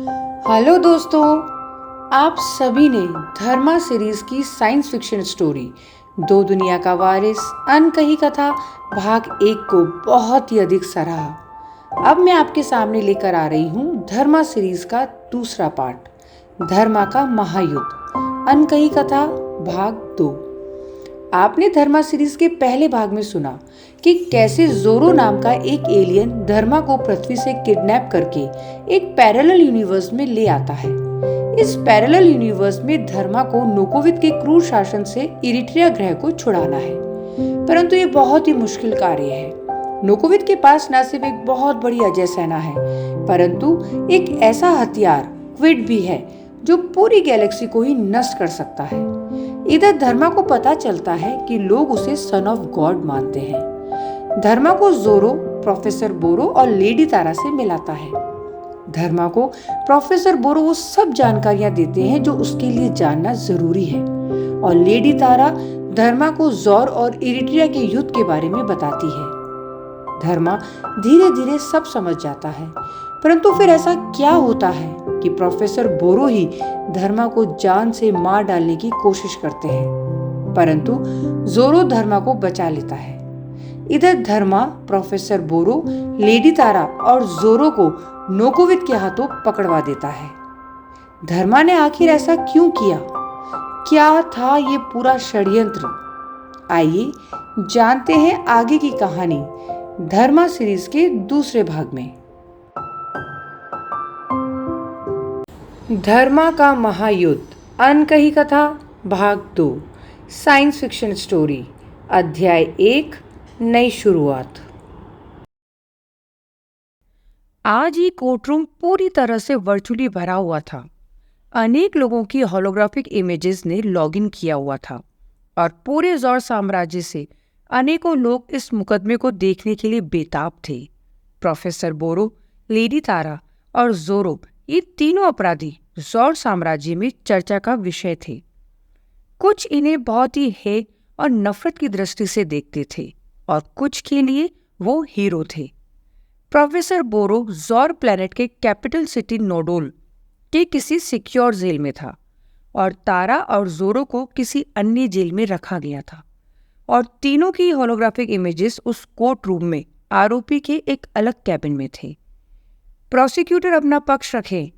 Hello दोस्तों, आप सभी ने धर्मा सीरीज की साइंस फिक्शन स्टोरी दो दुनिया का वारिस अनकही कथा भाग 1 को बहुत ही अधिक सराहा। अब मैं आपके सामने लेकर आ रही हूँ धर्मा सीरीज का दूसरा पार्ट, धर्मा का महायुद्ध अनकही कथा भाग 2। आपने धर्मा सीरीज के पहले भाग में सुना कि कैसे जोरो नाम का एक एलियन धर्मा को पृथ्वी से किडनैप करके एक पैरेलल यूनिवर्स में ले आता है। इस पैरेलल यूनिवर्स में धर्मा को नोकोविद के क्रूर शासन से इरिट्रिया ग्रह को छुड़ाना है, परंतु ये बहुत ही मुश्किल कार्य है। नोकोविद के पास न सिर्फ एक बहुत बड़ी अजय सेना है, परंतु एक ऐसा हथियार क्विड भी है जो पूरी गैलेक्सी को ही नष्ट कर सकता है। इधर धर्मा को पता चलता है कि लोग उसे सन ऑफ गॉड मानते हैं। धर्मा को जोरो, प्रोफेसर बोरो और लेडी तारा से मिलाता है। धर्मा को प्रोफेसर बोरो वो सब जानकारियां देते हैं जो उसके लिए जानना जरूरी है, और लेडी तारा धर्मा को जोर और इरिट्रिया के युद्ध के बारे में बताती है। धर्मा धीरे धीरे सब समझ जाता है, परंतु फिर ऐसा क्या होता है कि प्रोफेसर बोरो ही धर्मा को जान से मार डालने की कोशिश करते हैं, परंतु जोरो धर्मा को बचा लेता है। इधर धर्मा प्रोफेसर बोरो, लेडी तारा और जोरो को नोकोविद के हाथों पकड़वा देता है। धर्मा ने आखिर ऐसा क्यों किया? क्या था ये पूरा षड्यंत्र? आइए जानते हैं आगे की कहानी धर्मा सीरीज के दूसरे भाग में। धर्मा का महायुद्ध अनकही कथा भाग 2 साइंस फिक्शन स्टोरी अध्याय 1 नई शुरुआत। आज ये कोर्टरूम पूरी तरह से वर्चुअली भरा हुआ था। अनेक लोगों की होलोग्राफिक इमेजेस ने लॉगिन किया हुआ था और पूरे जौर साम्राज्य से अनेकों लोग इस मुकदमे को देखने के लिए बेताब थे। प्रोफेसर बोरो, लेडी तारा और जोरो, ये तीनों अपराधी जौर साम्राज्य में चर्चा का विषय थे। कुछ इन्हें बहुत ही हेय और नफरत की दृष्टि से देखते थे और कुछ के लिए वो हीरो थे। प्रोफेसर बोरो जौर प्लैनेट के कैपिटल सिटी नोडोल के किसी सिक्योर जेल में था और तारा और जोरो को किसी अन्य जेल में रखा गया था, और तीनों की होलोग्राफिक इमेजेस उस कोर्ट रूम में आरोपी के एक अलग कैबिन में थे। प्रोसिक्यूटर अपना पक्ष रखे,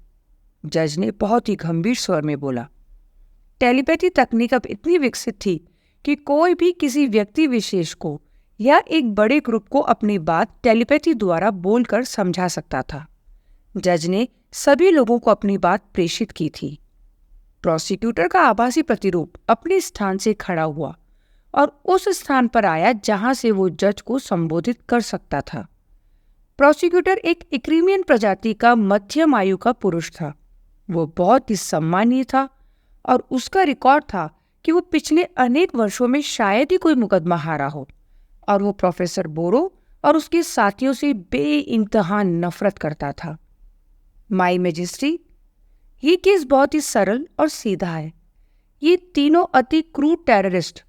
जज ने बहुत ही गंभीर स्वर में बोला। टेलीपैथी तकनीक अब इतनी विकसित थी कि कोई भी किसी व्यक्ति विशेष को या एक बड़े ग्रुप को अपनी बात टेलीपैथी द्वारा बोलकर समझा सकता था। जज ने सभी लोगों को अपनी बात प्रेषित की थी। प्रोसिक्यूटर का आभासी प्रतिरूप अपने स्थान से खड़ा हुआ और उस स्थान पर आया जहां से वो जज को संबोधित कर सकता था। प्रोसिक्यूटर एक इक्रीमियन प्रजाति का मध्यम आयु का पुरुष था। वो बहुत ही सम्मानीय था और उसका रिकॉर्ड था कि वो पिछले अनेक वर्षों में शायद ही कोई मुकदमा हारा हो, और वो प्रोफेसर बोरो और उसके साथियों से बेइंतहा नफरत करता था। माय मैजेस्टी, ये केस बहुत ही सरल और सीधा है। ये तीनों अति क्रूर टेररिस्ट।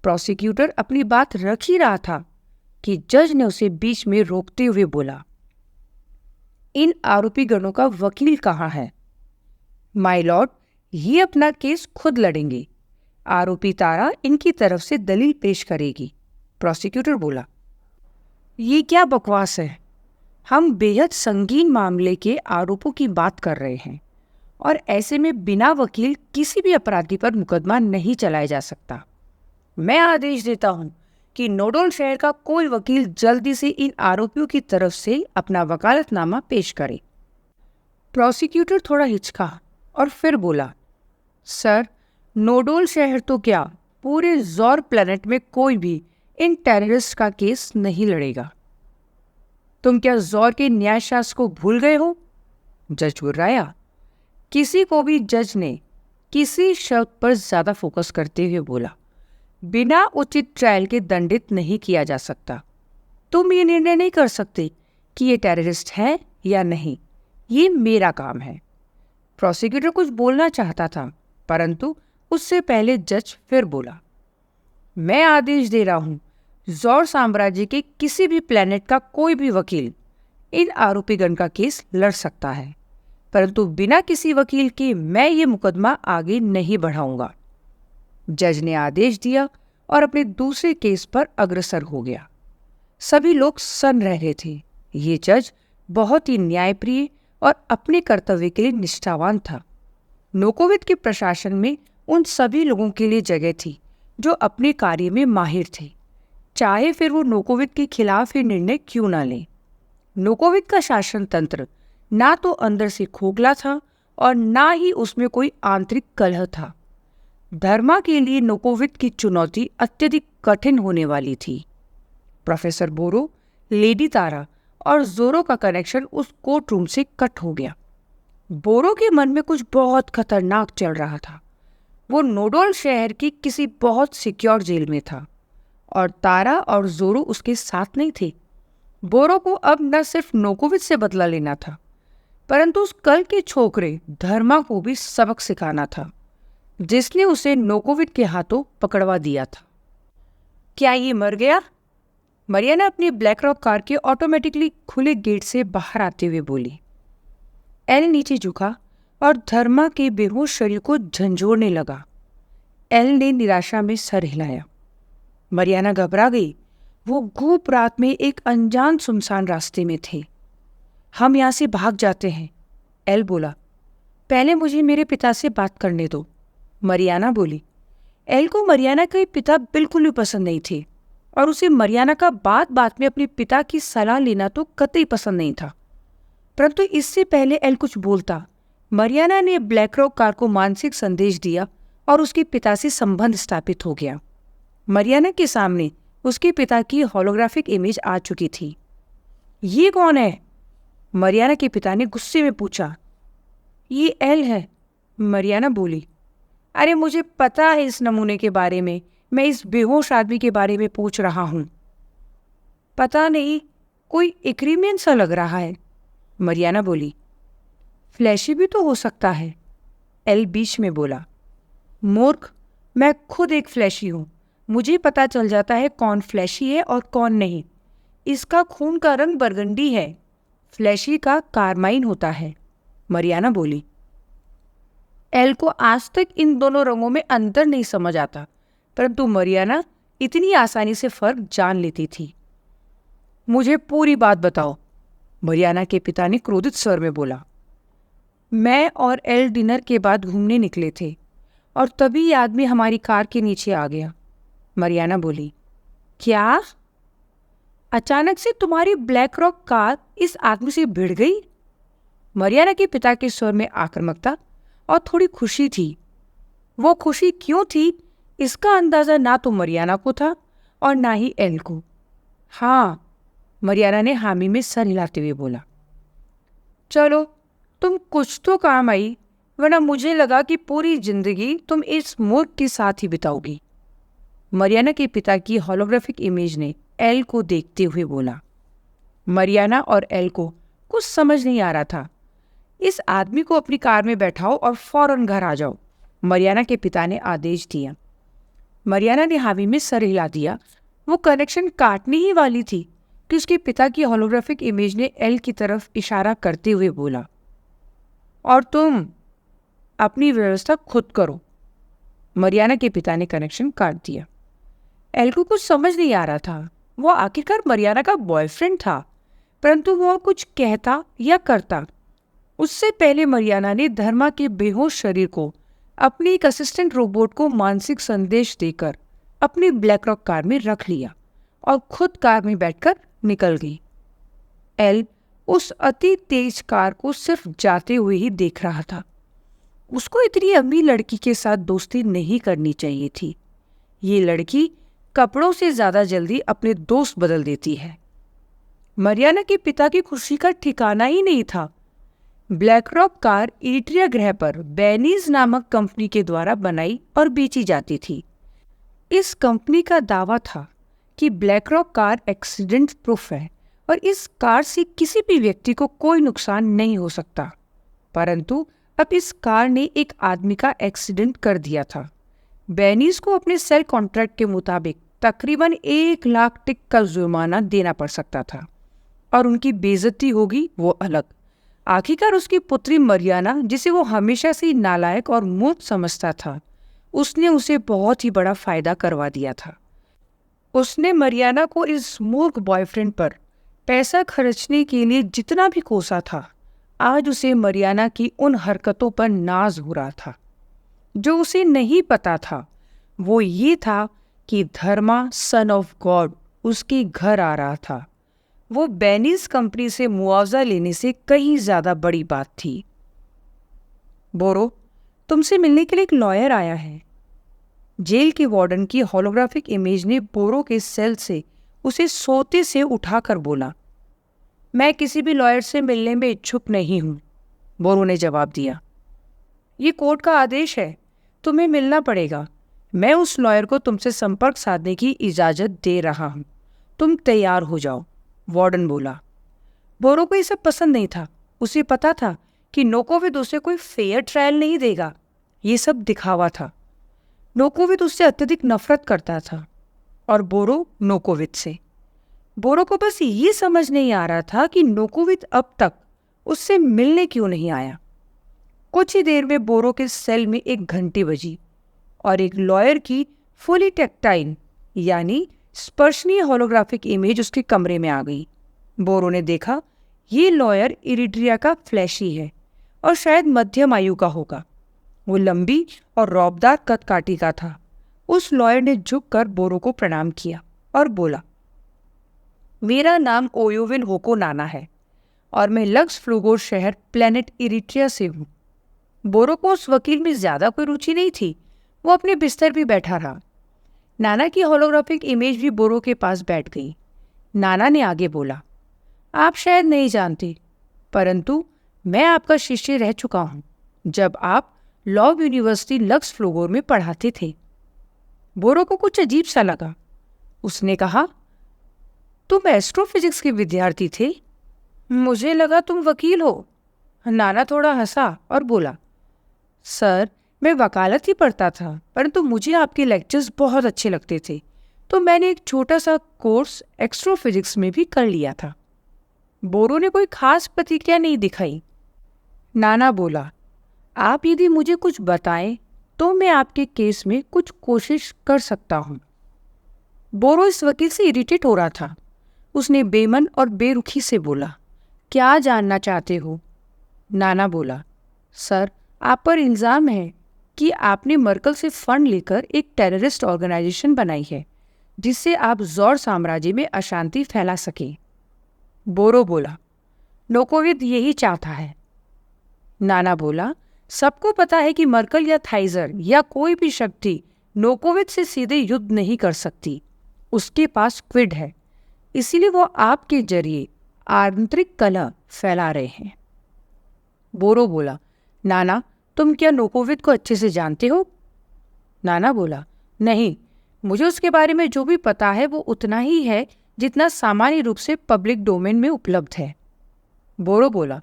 प्रोसिक्यूटर अपनी बात रख ही रहा था कि जज ने उसे बीच में रोकते हुए बोला, इन आरोपी गणों का वकील कहाँ है? माय लॉर्ड, ये अपना केस खुद लड़ेंगे। आरोपी तारा इनकी तरफ से दलील पेश करेगी। प्रोसिक्यूटर बोला, ये क्या बकवास है? हम बेहद संगीन मामले के आरोपों की बात कर रहे हैं, और ऐसे में बिना वकील किसी भी अपराधी पर मुकदमा नहीं चलाया जा सकता। मैं आदेश देता हूं कि नोडोल शहर का कोई वकील जल्दी से इन आरोपियों की तरफ से अपना वकालतनामा पेश करे। प्रोसिक्यूटर थोड़ा हिचका और फिर बोला, सर, नोडोल शहर तो क्या, पूरे जौर प्लैनेट में कोई भी इन टेररिस्ट का केस नहीं लड़ेगा। तुम क्या जौर के न्यायशास्त्र को भूल गए हो? जज गुर्राया। किसी को भी जज ने किसी शब्द पर ज्यादा फोकस करते हुए बोला, बिना उचित ट्रायल के दंडित नहीं किया जा सकता। तुम ये निर्णय नहीं कर सकते कि ये टेररिस्ट है या नहीं। ये मेरा काम है। प्रोसिक्यूटर कुछ बोलना चाहता था, परंतु उससे पहले जज फिर बोला, मैं आदेश दे रहा हूं, जौर साम्राज्य के किसी भी प्लैनेट का कोई भी वकील इन आरोपीगण का केस लड़ सकता है। परंतु बिना किसी वकील के मैं ये मुकदमा आगे नहीं बढ़ाऊंगा। जज ने आदेश दिया और अपने दूसरे केस पर अग्रसर हो गया। सभी लोग सन रहे थे। ये जज बहुत ही न्यायप्रिय और अपने कर्तव्य के लिए निष्ठावान था। नोकोविक के प्रशासन में उन सभी लोगों के लिए जगह थी जो अपने कार्य में माहिर थे, चाहे फिर वो नोकोविक के खिलाफ ही निर्णय क्यों ना लें। नोकोविक का शासन तंत्र ना तो अंदर से खोखला था और ना ही उसमें कोई आंतरिक कलह था। धर्मा के लिए नोकोविक की चुनौती अत्यधिक कठिन होने वाली थी। प्रोफेसर बोरो, लेडी तारा और जोरो का कनेक्शन उस कोर्ट रूम से कट हो गया। बोरो के मन में कुछ बहुत खतरनाक चल रहा था। वो नोडोल शहर की किसी बहुत सिक्योर जेल में था और तारा और जोरो उसके साथ नहीं थे। बोरो को अब न सिर्फ नोकोविच से बदला लेना था, परंतु उस कल के छोकरे धर्मा को भी सबक सिखाना था, जिसने उसे नोकोविच के हाथों पकड़वा दिया था। क्या ये मर गया? मरियाना अपनी ब्लैक रॉक कार के ऑटोमेटिकली खुले गेट से बाहर आते हुए बोली। एल नीचे झुका और धर्मा के बेहोश शरीर को झंझोड़ने लगा। एल ने निराशा में सर हिलाया। मरियाना घबरा गई। वो घूप रात में एक अनजान सुनसान रास्ते में थे। हम यहाँ से भाग जाते हैं, एल बोला। पहले मुझे मेरे पिता से बात करने दो, मरियाना बोली। एल को मरियाना के पिता बिल्कुल भी पसंद नहीं थे और उसे मरियाना का बात बात में अपने पिता की सलाह लेना तो कतई पसंद नहीं था। परंतु इससे पहले एल कुछ बोलता, मरियाना ने ब्लैक रॉक कार को मानसिक संदेश दिया और उसके पिता से संबंध स्थापित हो गया। मरियाना के सामने उसके पिता की होलोग्राफिक इमेज आ चुकी थी। ये कौन है? मरियाना के पिता ने गुस्से में पूछा। ये एल है, मरियाना बोली। अरे मुझे पता है इस नमूने के बारे में, मैं इस बेहोश आदमी के बारे में पूछ रहा हूं। पता नहीं, कोई इक्रीमियन सा लग रहा है, मरियाना बोली। फ्लैशी भी तो हो सकता है, एल बीच में बोला। मूर्ख, मैं खुद एक फ्लैशी हूं। मुझे पता चल जाता है कौन फ्लैशी है और कौन नहीं। इसका खून का रंग बरगंडी है, फ्लैशी का कारमाइन होता है, मरियाना बोली। एल को आज तक इन दोनों रंगों में अंतर नहीं समझ आता, परंतु मरियाना इतनी आसानी से फर्क जान लेती थी। मुझे पूरी बात बताओ, मरियाना के पिता ने क्रोधित स्वर में बोला। मैं और एल डिनर के बाद घूमने निकले थे और तभी ये आदमी हमारी कार के नीचे आ गया, मरियाना बोली। क्या? अचानक से तुम्हारी ब्लैक रॉक कार इस आदमी से भिड़ गई? मरियाना के पिता के स्वर में आक्रामकता और थोड़ी खुशी थी। वो खुशी क्यों थी, इसका अंदाजा ना तो मरियाना को था और ना ही एल को। हाँ, मरियाना ने हामी में सर हिलाते हुए बोला। चलो, तुम कुछ तो काम आई, वरना मुझे लगा कि पूरी जिंदगी तुम इस मूर्ख के साथ ही बिताओगी, मरियाना के पिता की होलोग्राफिक इमेज ने एल को देखते हुए बोला। मरियाना और एल को कुछ समझ नहीं आ रहा था। इस आदमी को अपनी कार में बैठाओ और फौरन घर आ जाओ, मरियाना के पिता ने आदेश दिया। मरियाना ने हामी में सर हिला दिया। वो कनेक्शन काटने ही वाली थी कि उसके पिता की होलोग्राफिक इमेज ने एल की तरफ इशारा करते हुए बोला, और तुम अपनी व्यवस्था खुद करो। मरियाना के पिता ने कनेक्शन काट दिया। एल को कुछ समझ नहीं आ रहा था। वो आखिरकार मरियाना का बॉयफ्रेंड था, परंतु वो कुछ कहता या करता उससे पहले मरियाना ने धर्मा के बेहोश शरीर को अपनी एक असिस्टेंट रोबोट को मानसिक संदेश देकर अपनी ब्लैक रॉक कार में रख लिया और खुद कार में बैठकर निकल गई। एल उस अति तेज कार को सिर्फ जाते हुए ही देख रहा था। उसको इतनी अमीर लड़की के साथ दोस्ती नहीं करनी चाहिए थी। ये लड़की कपड़ों से ज्यादा जल्दी अपने दोस्त बदल देती है। मरियाना के पिता की खुशी का ठिकाना ही नहीं था। ब्लैक रॉक कार इरिट्रिया ग्रह पर बेनीज नामक कंपनी के द्वारा बनाई और बेची जाती थी। इस कंपनी का दावा था कि black rock car accident proof है और इस कार से किसी भी व्यक्ति को कोई नुकसान नहीं हो सकता। परंतु अब इस कार ने एक आदमी का एक्सीडेंट कर दिया था। बेनीज को अपने सेल कॉन्ट्रैक्ट के मुताबिक तकरीबन 1 लाख टिक का जुर्माना देना पड़ सकता था और उनकी बेइज्जती होगी वो अलग। आखिरकार उसकी पुत्री मरियाना, जिसे वो हमेशा से ही नालायक और मूर्ख समझता था, उसने उसे बहुत ही बड़ा फायदा करवा दिया था। उसने मरियाना को इस मूर्ख बॉयफ्रेंड पर पैसा खर्चने के लिए जितना भी कोसा था, आज उसे मरियाना की उन हरकतों पर नाज हो रहा था। जो उसे नहीं पता था वो ये था कि धर्मा सन ऑफ गॉड उसके घर आ रहा था। वो बेनीज कंपनी से मुआवजा लेने से कहीं ज्यादा बड़ी बात थी। बोरो, तुमसे मिलने के लिए एक लॉयर आया है। जेल के वार्डन की होलोग्राफिक इमेज ने बोरो के सेल से उसे सोते से उठाकर बोला। मैं किसी भी लॉयर से मिलने में इच्छुक नहीं हूं, बोरो ने जवाब दिया। ये कोर्ट का आदेश है, तुम्हें मिलना पड़ेगा। मैं उस लॉयर को तुमसे संपर्क साधने की इजाजत दे रहा हूं। तुम तैयार हो जाओ, वार्डन बोला। बोरो को ये सब पसंद नहीं था। उसे पता था कि नोकोविद उसे कोई फेयर ट्रायल नहीं देगा। ये सब दिखावा था। नोकोविद उससे अत्यधिक नफरत करता था और बोरो नोकोविद से। बोरो को बस ये समझ नहीं आ रहा था कि नोकोविद अब तक उससे मिलने क्यों नहीं आया। कुछ ही देर में बोरो के सेल में एक घंटी बजी और एक लॉयर की फुली टेक्टाइल यानी स्पर्शनीय होलोग्राफिक इमेज उसके कमरे में आ गई। बोरो ने देखा, ये लॉयर इरिट्रिया का फ्लैशी है और शायद मध्यम आयु का होगा। वो लंबी और रौबदार कदकाठी का था। उस लॉयर ने झुककर बोरो को प्रणाम किया और बोला, मेरा नाम ओयोविन होको नाना है और मैं लक्स फ्लूगोर शहर प्लेनेट इरिट्रिया से हूँ। बोरो को उस वकील में ज्यादा कोई रुचि नहीं थी। वो अपने बिस्तर भी बैठा रहा। नाना की होलोग्राफिक इमेज भी बोरो के पास बैठ गई। नाना ने आगे बोला, आप शायद नहीं जानते, परंतु मैं आपका शिष्य रह चुका हूँ जब आप लॉ यूनिवर्सिटी लक्स फ्लोगोर में पढ़ाते थे। बोरो को कुछ अजीब सा लगा। उसने कहा, तुम एस्ट्रोफिजिक्स के विद्यार्थी थे? मुझे लगा तुम वकील हो। नाना थोड़ा हंसा और बोला, सर, मैं वकालत ही पढ़ता था, परंतु मुझे आपके लेक्चर्स बहुत अच्छे लगते थे, तो मैंने एक छोटा सा कोर्स एस्ट्रोफिजिक्स में भी कर लिया था। बोरो ने कोई खास प्रतिक्रिया नहीं दिखाई। नाना बोला, आप यदि मुझे कुछ बताएं तो मैं आपके केस में कुछ कोशिश कर सकता हूं। बोरो इस वकील से इरिटेट हो रहा था। उसने बेमन और बेरुखी से बोला, क्या जानना चाहते हो? नाना बोला, सर, आप पर इल्ज़ाम है कि आपने मर्कल से फंड लेकर एक टेररिस्ट ऑर्गेनाइजेशन बनाई है जिससे आप जौर साम्राज्य में अशांति फैला सकें। बोरो बोला, नोकोविद यही चाहता है। नाना बोला, सबको पता है कि मर्कल या थाइजर या कोई भी शक्ति नोकोविद से सीधे युद्ध नहीं कर सकती। उसके पास क्विड है, इसीलिए वो आपके जरिए आंतरिक कलह फैला रहे हैं। बोरो बोला, नाना, तुम क्या नोकोविद को अच्छे से जानते हो? नाना बोला, नहीं, मुझे उसके बारे में जो भी पता है वो उतना ही है जितना सामान्य रूप से पब्लिक डोमेन में उपलब्ध है। बोरो बोला,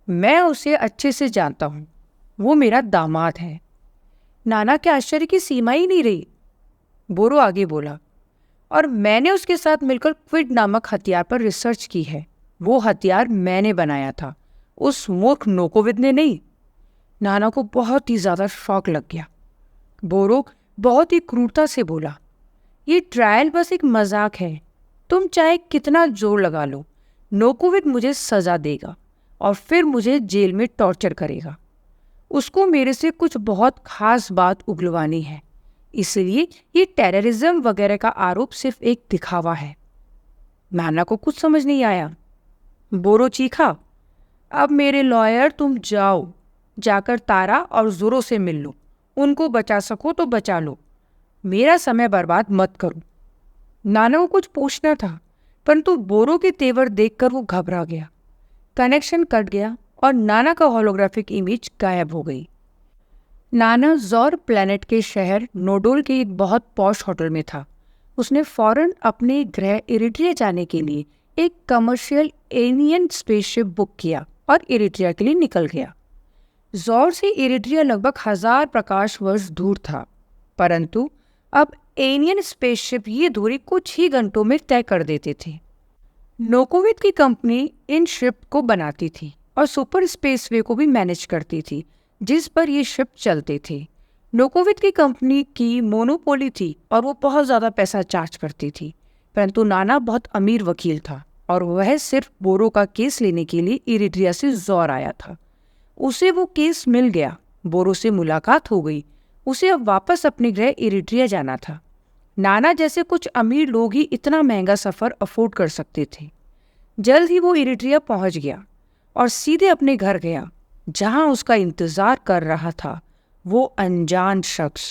मैं उसे अच्छे से जानता हूँ, वो मेरा दामाद है। नाना के आश्चर्य की सीमा ही नहीं रही। बोरो आगे बोला, और मैंने उसके साथ मिलकर क्विड नामक हथियार पर रिसर्च की है। वो हथियार मैंने बनाया था, उस मूर्ख नोकोविद ने नहीं। नाना को बहुत ही ज्यादा शौक लग गया। बोरो बहुत ही क्रूरता से बोला, ये ट्रायल बस एक मजाक है। तुम चाहे कितना जोर लगा लो, नोकोविद मुझे सजा देगा और फिर मुझे जेल में टॉर्चर करेगा। उसको मेरे से कुछ बहुत खास बात उगलवानी है, इसलिए ये टेररिज्म वगैरह का आरोप सिर्फ एक दिखावा है। नाना को कुछ समझ नहीं आया। बोरो चीखा, अब मेरे लॉयर, तुम जाओ, जाकर तारा और जोरो से मिल लो। उनको बचा सको तो बचा लो, मेरा समय बर्बाद मत करो। नाना को कुछ पूछना था, परंतु बोरो के तेवर देखकर वो घबरा गया। कनेक्शन कट गया और नाना का होलोग्राफिक इमेज गायब हो गई। नाना जौर प्लैनेट के शहर नोडोल के एक बहुत पॉश होटल में था। उसने फौरन अपने ग्रह इरिट्रिया जाने के लिए एक कमर्शियल एलियन स्पेसशिप बुक किया और इरिट्रिया के लिए निकल गया। जौर से इरिट्रिया लगभग 1000 प्रकाश वर्ष दूर था, परंतु अब एलियन स्पेसशिप ये दूरी कुछ ही घंटों में तय कर देते थे। नोकोविद की कंपनी इन शिप को बनाती थी और सुपर स्पेसवे को भी मैनेज करती थी, जिस पर ये शिप चलते थे। नोकोविट की कंपनी की मोनोपोली थी और वो बहुत ज़्यादा पैसा चार्ज करती थी, परंतु नाना बहुत अमीर वकील था और वह सिर्फ बोरो का केस लेने के लिए इरिट्रिया से ज़ौर आया था। उसे वो केस मिल गया, बोरो से मुलाकात हो गई। उसे अब वापस अपने ग्रह इरिट्रिया जाना था। नाना जैसे कुछ अमीर लोग ही इतना महंगा सफ़र अफोर्ड कर सकते थे। जल्द ही वो इरिट्रिया पहुंच गया और सीधे अपने घर गया, जहां उसका इंतज़ार कर रहा था वो अनजान शख्स।